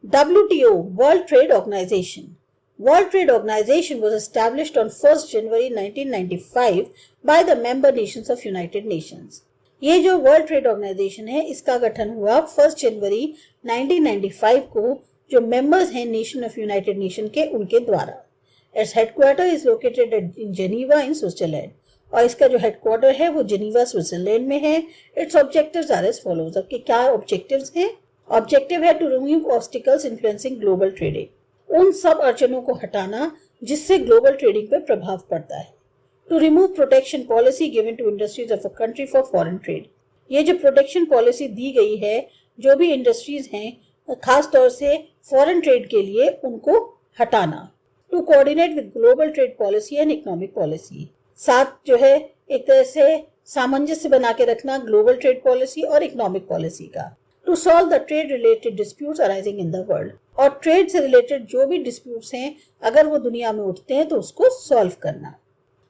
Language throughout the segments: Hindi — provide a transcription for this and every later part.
WTO, World Trade Organization. World Trade Organization was established on 1st January 1995 by the member nations of United Nations. ये जो वर्ल्ड ट्रेड ऑर्गेनाइजेशन है इसका गठन हुआ 1 जनवरी 1995 को जो मेंबर्स हैं नेशन ऑफ यूनाइटेड नेशन के उनके द्वारा. Its headquarter is located in Geneva in Switzerland और इसका जो हेडक्वार्टर है वो जेनीवा स्विट्जरलैंड में है. Its objectives are as follows. अब के क्या ऑब्जेक्टिव्स हैं? ऑब्जेक्टिव है to remove obstacles influencing global trading. उन सब अड़चनों को हटाना जिससे ग्लोबल ट्रेडिंग पर प्रभाव पड़ता है. To remove protection policy given to industries of a country for foreign trade. ये जो प्रोटेक्शन पॉलिसी दी गई है जो भी इंडस्ट्रीज हैं खास तौर से फॉरेन ट्रेड के लिए उनको हटाना. To coordinate with global trade policy and economic policy. साथ जो है एक तरह से सामंजस्य बना के रखना ग्लोबल ट्रेड पॉलिसी और इकोनॉमिक पॉलिसी का. To solve the trade related disputes arising in the world. और ट्रेड से रिलेटेड जो भी डिस्प्यूट्स हैं अगर वो दुनिया में उठते हैं तो उसको सॉल्व करना.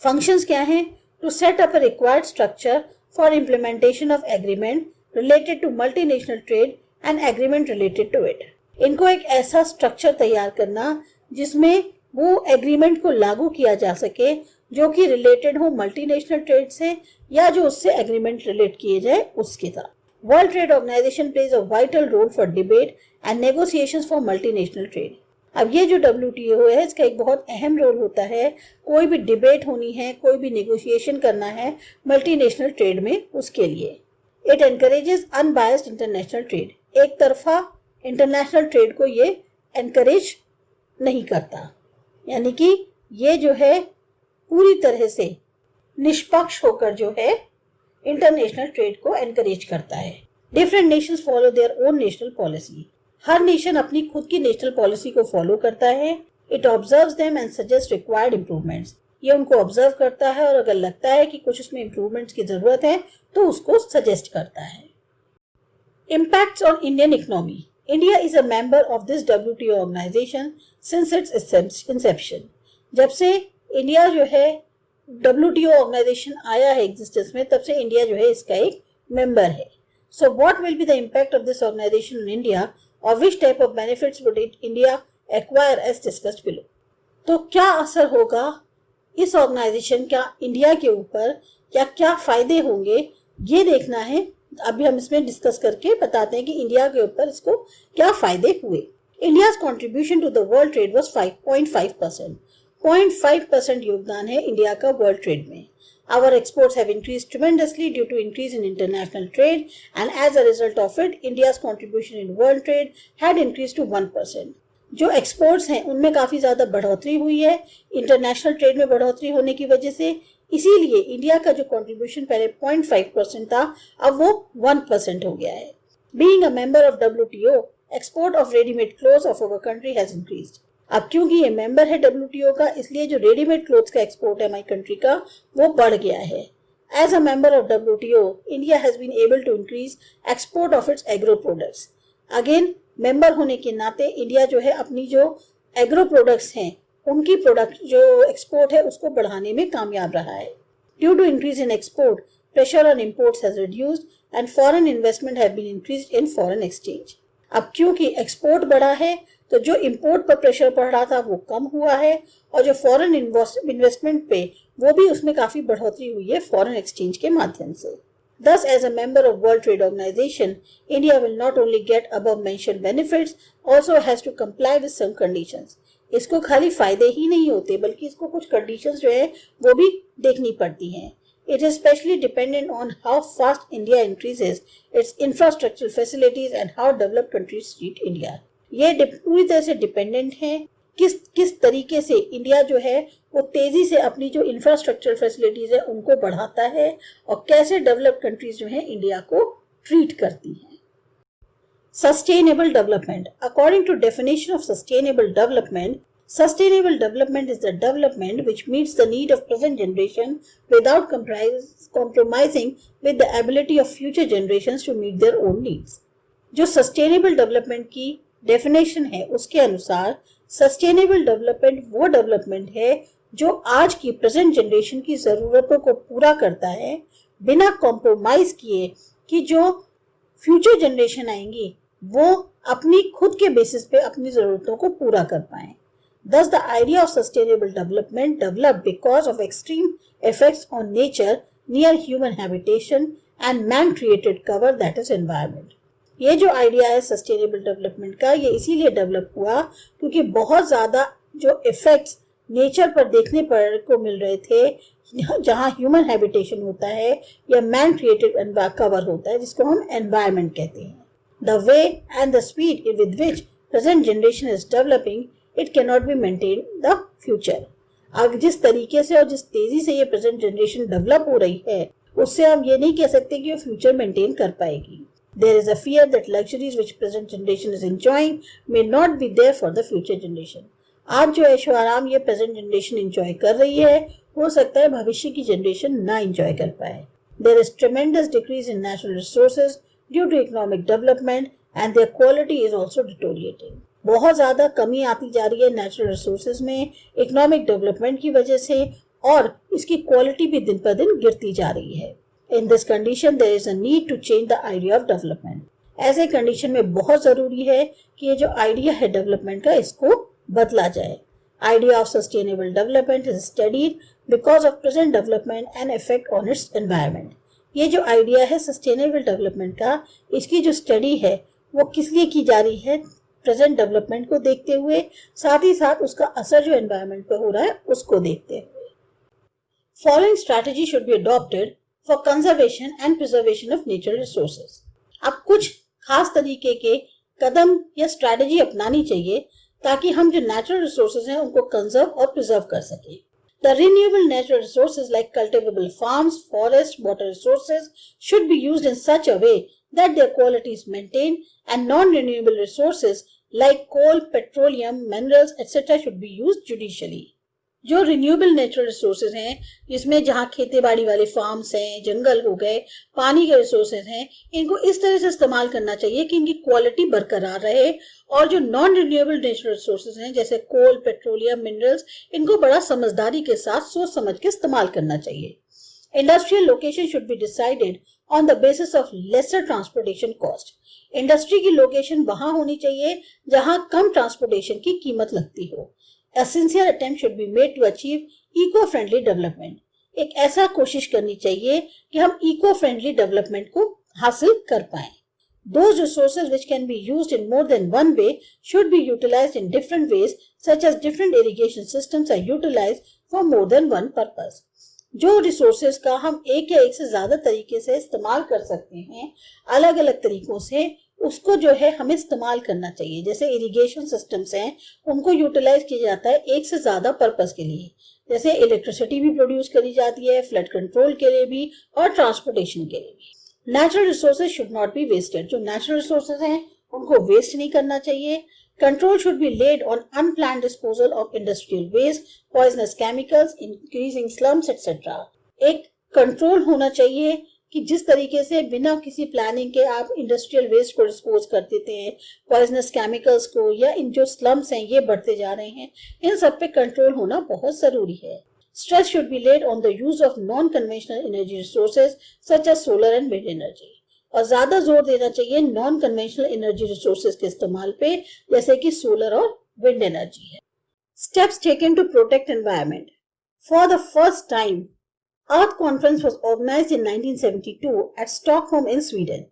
फंक्शंस क्या हैं? To set up a required structure for implementation of agreement related to multinational trade and agreement related to it. इनको एक ऐसा स्ट्रक्चर तैयार करना जिसमें वो एग्रीमेंट को लागू किया जा सके जो कि रिलेटेड हो मल्टीनेशनल ट्रेड से या जो उससे एग्रीमेंट रिलेट किए जाए उसके साथ. World Trade Organization plays a vital role for debate and negotiations for multinational trade. अब ये जो WTO है इसका एक बहुत अहम रोल होता है. कोई भी डिबेट होनी है, कोई भी नेगोशिएशन करना है मल्टीनेशनल ट्रेड में उसके लिए. It encourages unbiased international trade. एक तरफा इंटरनेशनल ट्रेड को ये एनकरेज नहीं करता, यानी कि ये जो है पूरी तरह से निष्पक्ष होकर जो है इंटरनेशनल ट्रेड को एनकरेज करता है. Different Nations follow their own national policy. Her nation अपनी खुद की नेशनल पॉलिसी को फॉलो करता है. It observes them and suggest required improvements. ये उनको ऑब्जर्व करता है और अगर लगता है कि कुछ उसमें इंप्रूवमेंट्स की जरूरत है तो उसको सजेस्ट करता है. Impacts on Indian economy. India is a member of this WTO organization since its inception. जब से इंडिया जो है WTO ऑर्गेनाइजेशन आया है एग्जिस्टेंस में तब से इंडिया जो है इसका एक मेंबर है. So what will be the impact of this organisation in India और which type of benefits would India acquire as discussed below. तो क्या असर होगा इस ऑर्गेनाइजेशन का इंडिया के ऊपर या क्या फायदे होंगे ये देखना है. अभी हम इसमें डिस्कस करके बताते हैं कि इंडिया के ऊपर इसको क्या फायदे हुए. India's contribution to the world trade was 5.5%. 0.5% योगदान है इंडिया का वर्ल्ड ट्रेड में. Our exports have increased tremendously due to increase in international trade and as a result of it, India's contribution in world trade had increased to 1%. जो एक्सपोर्ट्स हैं उनमें काफ़ी ज़्यादा बढ़ोतरी हुई है इंटरनेशनल ट्रेड में बढ़ोतरी होने की वजह से. इसीलिए इंडिया का जो कंट्रीब्यूशन पहले 0.5% था अब वो 1% हो गया है. Being a member of WTO, export of ready-made clothes of our country has increased. अब क्योंकि ये मेंबर है WTO का इसलिए जो रेडीमेड क्लोथ्स का एक्सपोर्ट है हमारी कंट्री का वो बढ़ गया है. As a member of WTO, India has been able to increase export of its agro products. Again member होने के नाते इंडिया जो है अपनी जो एग्रो प्रोडक्ट्स हैं उनकी प्रोडक्ट जो एक्सपोर्ट है उसको बढ़ाने में कामयाब रहा है. Due to increase in export, pressure on imports has reduced and foreign investment have been increased in foreign exchange. अब क्योंकि एक्सपोर्ट बढ़ा है तो जो इंपोर्ट पर प्रेशर पड़ रहा था वो कम हुआ है और जो फॉरेन इन्वेस्टमेंट पे वो भी उसमें काफी बढ़ोतरी हुई है फॉरेन एक्सचेंज के माध्यम से. Thus, as a member of World Trade Organization, India will not only get above mentioned benefits, also has to comply with some conditions. इसको खाली फायदे ही नहीं होते बल्कि इसको कुछ कंडीशंस जो है वो भी देखनी पड़ती हैं. It is especially dependent on how fast India increases its infrastructural facilities and how developed countries treat India. ये पूरी तरह से डिपेंडेंट है किस तरीके से इंडिया जो है वो तेजी से अपनी जो इंफ्रास्ट्रक्चरल फैसिलिटीज है उनको बढ़ाता है और कैसे डेवलप्ड कंट्रीज जो है इंडिया को ट्रीट करती हैं. Sustainable development. According to definition of sustainable development, sustainable development is the development which meets the need of present generation without compromising with the ability of future generations to meet their own needs. जो सस्टेनेबल डेवलपमेंट की डेफिनेशन है उसके अनुसार सस्टेनेबल डेवलपमेंट वो डेवलपमेंट है जो आज की प्रेजेंट जनरेशन की ज़रूरतों को पूरा करता है बिना कॉम्प्रोमाइज किए कि जो फ्यूचर जनरेशन आएंगी वो अपनी खुद के बेसिस पे अपनी जरूरतों को पूरा कर पाएं। Thus, the idea of sustainable development developed because of extreme effects on nature near human habitation and man-created cover, that is environment. ये जो आइडिया है सस्टेनेबल डेवलपमेंट का, ये इसीलिए डेवलप हुआ क्योंकि बहुत ज़्यादा जो इफेक्ट्स नेचर पर देखने पर को मिल रहे थे, जहाँ ह्यूमन हैबिटेशन होता है या मैन क्रिएटेड कवर होता है, जिसको हम एनवायरनमेंट कहते हैं. The way and the speed with which present generation is developing, it cannot be maintained in the future. अब जिस तरीके से और जिस तेजी से ये प्रेजेंट जनरेशन डेवलप हो रही है, उससे हम ये नहीं कह सकते कि वो फ्यूचर मेंटेन कर पाएगी. There is a fear that luxuries which present generation is enjoying may not be there for the future generation. आज जो ऐशो आराम ये प्रेजेंट जनरेशन एंजॉय कर रही है, हो सकता है भविष्य की जनरेशन ना एंजॉय कर पाए. There is tremendous decrease in natural resources due to economic development and their quality is also deteriorating. बहुत ज़्यादा कमी आती जा रही है नेचुरल रिसोर्सेज में इकोनॉमिक डेवलपमेंट की वजह से, और इसकी क्वालिटी भी दिन पर दिन गिरती जा रही है. In this condition there is a need to change the idea of development. ऐसे कंडीशन में बहुत ज़रूरी है कि ये जो आइडिया है डेवलपमेंट का, इसको बदला जाए. Idea of sustainable development is studied because of present development and effect on it's environment. ये जो आइडिया है सस्टेनेबल डेवलपमेंट का, इसकी जो स्टडी है वो किस लिए की जा रही है, प्रेजेंट डेवलपमेंट को देखते हुए, साथ ही साथ उसका असर जो एनवायरनमेंट पे हो रहा है उसको देखते हुए. Following strategy should be adopted for conservation and preservation of natural resources. अब कुछ खास तरीके के कदम या स्ट्रैटेजी अपनानी चाहिए ताकि हम जो नेचुरल रिसोर्सेज हैं उनको कंजर्व और प्रिजर्व कर सकें. The renewable natural resources like cultivable farms, forests, water resources should be used in such a way that their quality is maintained, and non-renewable resources like coal, petroleum, minerals, etc. should be used judicially. जो रिन्यूएबल नेचुरल रिसोर्सेज हैं, जिसमें जहाँ खेती बाड़ी वाले फार्म्स हैं, जंगल हो गए, पानी के रिसोर्सेज हैं, इनको इस तरह से इस्तेमाल करना चाहिए कि इनकी क्वालिटी बरकरार रहे. और जो नॉन रिन्यूएबल नेचुरल रिसोर्सेज हैं जैसे कोल, पेट्रोलियम, मिनरल्स, इनको बड़ा समझदारी के साथ सोच समझ के इस्तेमाल करना चाहिए. Industrial location should be decided on the basis of lesser transportation cost. Industry की लोकेशन वहां होनी चाहिए जहां कम ट्रांसपोर्टेशन की कीमत लगती हो. A sincere attempt should be made to achieve eco-friendly development. एक ऐसा कोशिश करनी चाहिए कि हम eco-friendly development को हासिल कर पाएं. Those resources which can be used in more than one way should be utilized in different ways, such as different irrigation systems are utilized for more than one purpose. जो रिसोर्सेज का हम एक या एक से ज्यादा तरीके से इस्तेमाल कर सकते हैं, अलग अलग तरीकों से, उसको जो है हमें इस्तेमाल करना चाहिए. जैसे इरिगेशन सिस्टम्स हैं, उनको यूटिलाइज किया जाता है एक से ज्यादा पर्पस के लिए. जैसे इलेक्ट्रिसिटी भी प्रोड्यूस करी जाती है, फ्लड कंट्रोल के लिए भी और ट्रांसपोर्टेशन के लिए भी. Natural resources should not be wasted. जो नेचुरल रिसोर्सेज हैं उनको वेस्ट नहीं करना चाहिए. Control should be laid on unplanned disposal of industrial waste, poisonous chemicals, increasing slums, etc. एक कंट्रोल होना चाहिए कि जिस तरीके से बिना किसी प्लानिंग के आप इंडस्ट्रियल वेस्ट को डिस्पोज कर देते हैं, पॉइजनस केमिकल्स को, या इन जो स्लम्स हैं ये बढ़ते जा रहे हैं, इन सब पे कंट्रोल होना बहुत जरूरी है. Stress should be laid on the use of non-conventional energy resources such as solar and wind energy. और ज्यादा जोर देना चाहिए नॉन कन्वेंशनल एनर्जी रिसोर्सेज के इस्तेमाल पे, जैसे कि सोलर और विंड एनर्जी है. Steps taken to protect environment. For the first time earth conference was organized in 1972 at Stockholm in Sweden.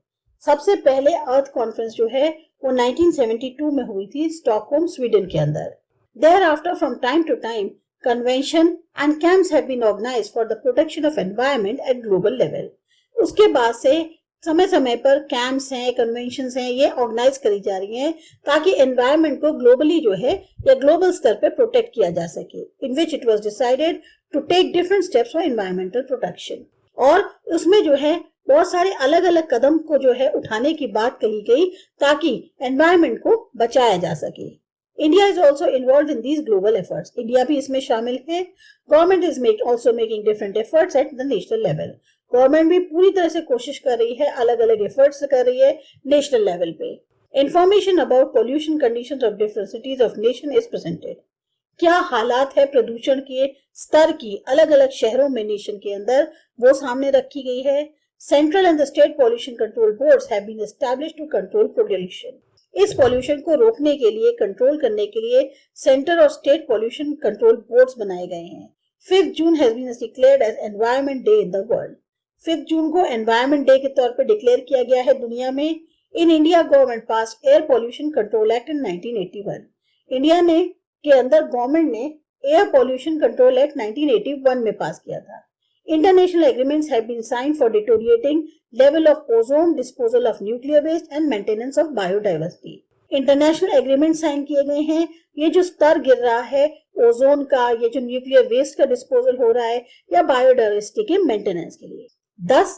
सबसे पहले अर्थ कॉन्फ्रेंस जो है वो 1972 में हुई थी स्टॉकहोम, स्वीडन के अंदर. Thereafter, from time to time, convention and camps have been organized for the protection of environment at global level. उसके बाद से समय समय पर कैंप्स हैं, कन्वेंशंस हैं, ये ऑर्गेनाइज करी जा रही हैं ताकि एनवायरनमेंट को ग्लोबली जो है या ग्लोबल स्तर पे प्रोटेक्ट किया जा सके. In which it was decided to take different steps for environmental protection. और उसमें जो है बहुत सारे अलग अलग कदम को जो है उठाने की बात कही गई ताकि एनवायरनमेंट को बचाया जा सके. India is also involved in these global efforts. India भी इसमें शामिल है. Government is also making different efforts at the national level. Government भी पूरी तरह से कोशिश कर रही है, अलग अलग एफर्ट्स कर रही है नेशनल लेवल पे. Information about pollution conditions of different cities of nation is presented. क्या हालात है प्रदूषण के स्तर की अलग अलग शहरों में नेशन के अंदर, वो सामने रखी गई है. Central and the state pollution control boards have been established to control pollution. इस पॉल्यूशन को रोकने के लिए, कंट्रोल करने के लिए सेंटर और स्टेट पॉल्यूशन कंट्रोल बोर्ड्स बनाए गए हैं। 5 June has been declared as environment day in the world. 5 जून को एनवायरनमेंट डे के तौर पर डिक्लेयर किया गया है दुनिया में। In India government pass air pollution control act in 1981। India ने के अंदर गवर्नमेंट ने एयर पॉल्यूशन कंट्रोल एक्ट 1981 में पास किया था। International agreements have been signed for deteriorating level of ozone, disposal of nuclear waste and maintenance of biodiversity. International agreement sign किए गए हैं। ये जो स्तर गिर रहा है ओजोन का, ये जो न्यूक्लियर वेस्ट का डिस्पोजल हो रहा है या बायोडाइवर्सिटी के मेंटेनेंस के लिए। 10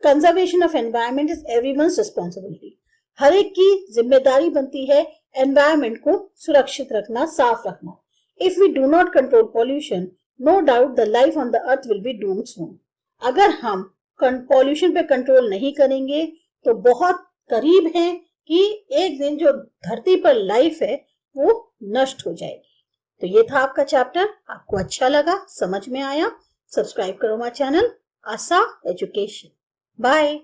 conservation of environment is everyone's responsibility. हर एक की जिम्मेदारी बनती है एनवायरनमेंट को सुरक्षित रखना, साफ रखना। If we do not control pollution, no doubt the life on the earth will be doomed soon. अगर हम पॉल्यूशन पे कंट्रोल नहीं करेंगे तो बहुत करीब है कि एक दिन जो धरती पर लाइफ है वो नष्ट हो जाएगी। तो ये था आपका चैप्टर। आपको अच्छा लगा, समझ में आया? सब्सक्राइब करो हमारा चैनल आशा एजुकेशन। बाय।